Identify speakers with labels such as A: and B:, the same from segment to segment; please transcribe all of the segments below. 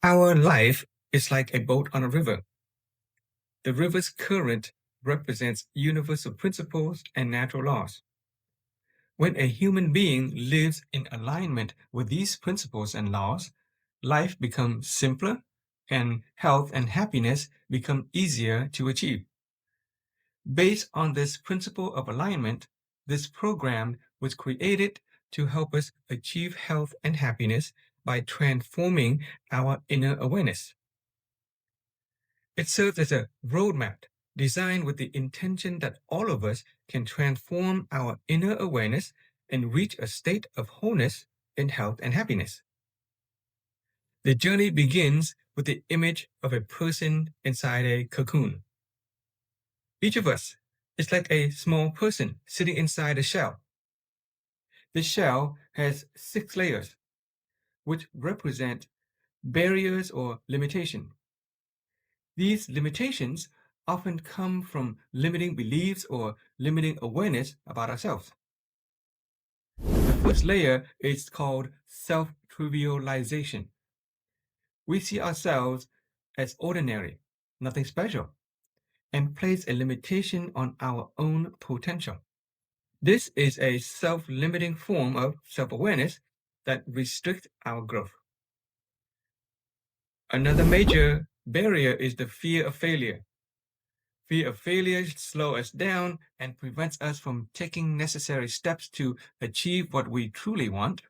A: Our life is like a boat on a river. The river's current represents universal principles and natural laws. When a human being lives in alignment with these principles and laws, life becomes simpler and health and happiness become easier to achieve. Based on this principle of alignment, this program was created to help us achieve health and happiness by transforming our inner awareness. It serves as a roadmap designed with the intention that all of us can transform our inner awareness and reach a state of wholeness in health and happiness. The journey begins with the image of a person inside a cocoon. Each of us is like a small person sitting inside a shell. The shell has 6 layers, which represent barriers or limitation. These limitations often come from limiting beliefs or limiting awareness about ourselves. The first layer is called self-trivialization. We see ourselves as ordinary, nothing special, and place a limitation on our own potential. This is a self-limiting form of self-awareness that restricts our growth. Another major barrier is the fear of failure. Fear of failure slows us down and prevents us from taking necessary steps to achieve what we truly want.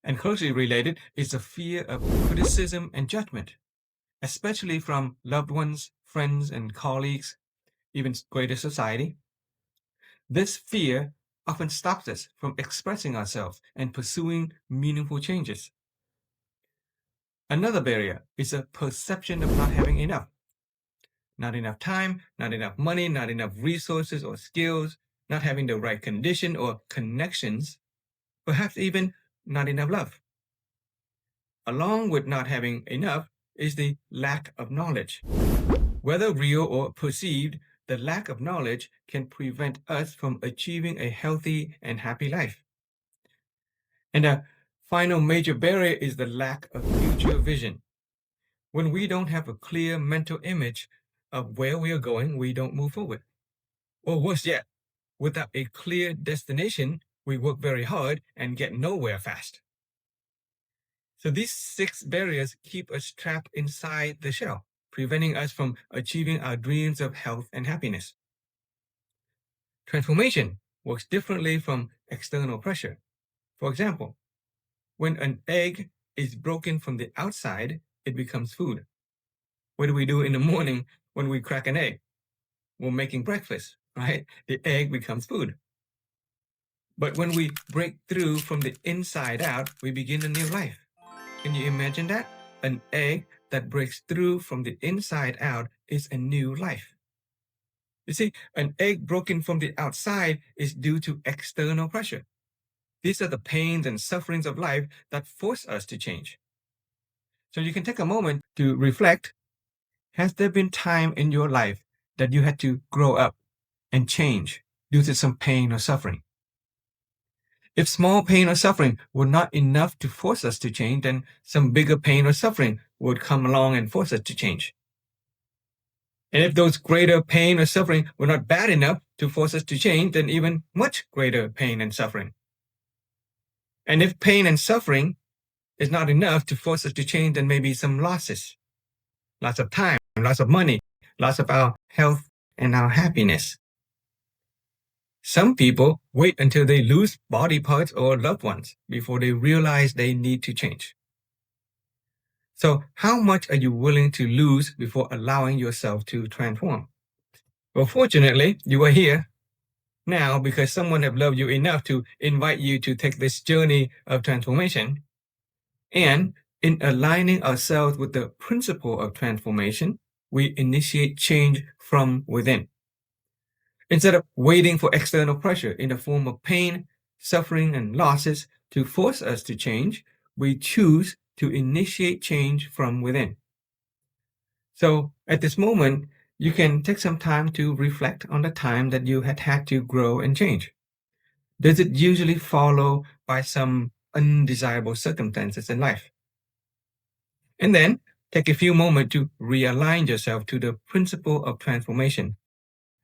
A: And closely related is the fear of criticism and judgment, especially from loved ones, friends, and colleagues, even greater society. This fear often stops us from expressing ourselves and pursuing meaningful changes. Another barrier is a perception of not having enough. Not enough time, not enough money, not enough resources or skills, not having the right condition or connections, perhaps even not enough love. Along with not having enough is the lack of knowledge. Whether real or perceived, the lack of knowledge can prevent us from achieving a healthy and happy life. And a final major barrier is the lack of future vision. When we don't have a clear mental image of where we are going, we don't move forward. Or worse yet, without a clear destination, we work very hard and get nowhere fast. So these 6 barriers keep us trapped inside the shell, preventing us from achieving our dreams of health and happiness. Transformation works differently from external pressure. For example, when an egg is broken from the outside, it becomes food. What do we do in the morning when we crack an egg? We're making breakfast, right? The egg becomes food. But when we break through from the inside out, we begin a new life. Can you imagine that? An egg that breaks through from the inside out is a new life. You see, an egg broken from the outside is due to external pressure. These are the pains and sufferings of life that force us to change. So you can take a moment to reflect. Has there been time in your life that you had to grow up and change due to some pain or suffering? If small pain or suffering were not enough to force us to change, then some bigger pain or suffering would come along and force us to change. And if those greater pain or suffering were not bad enough to force us to change, then even much greater pain and suffering. And if pain and suffering is not enough to force us to change, then maybe some losses. Lots of time, lots of money, lots of our health and our happiness. Some people wait until they lose body parts or loved ones before they realize they need to change. So how much are you willing to lose before allowing yourself to transform? Well, fortunately, you are here now because someone have loved you enough to invite you to take this journey of transformation. And in aligning ourselves with the principle of transformation, we initiate change from within. Instead of waiting for external pressure in the form of pain, suffering, and losses to force us to change, we choose to initiate change from within. So at this moment, you can take some time to reflect on the time that you had to grow and change. Does it usually follow by some undesirable circumstances in life? And then take a few moments to realign yourself to the principle of transformation.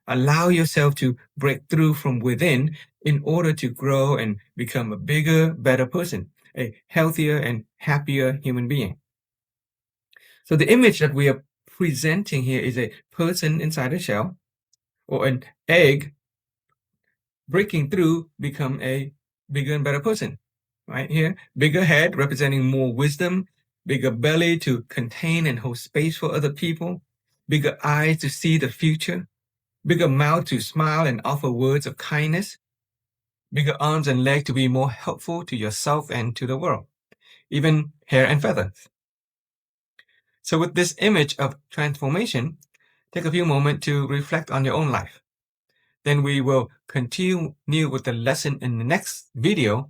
A: Allow yourself to break through from within in order to grow and become a bigger, better person, a healthier and happier human being. So the image that we are presenting here is a person inside a shell, or an egg breaking through become a bigger and better person. Right here, bigger head representing more wisdom, bigger belly to contain and hold space for other people, bigger eyes to see the future, bigger mouth to smile and offer words of kindness, bigger arms and legs to be more helpful to yourself and to the world, even hair and feathers. So with this image of transformation, take a few moments to reflect on your own life. Then we will continue with the lesson in the next video,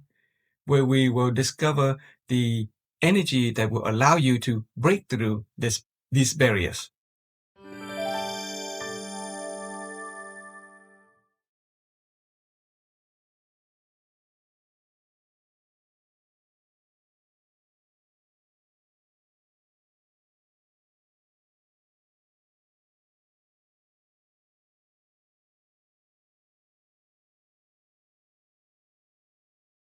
A: where we will discover the energy that will allow you to break through these barriers.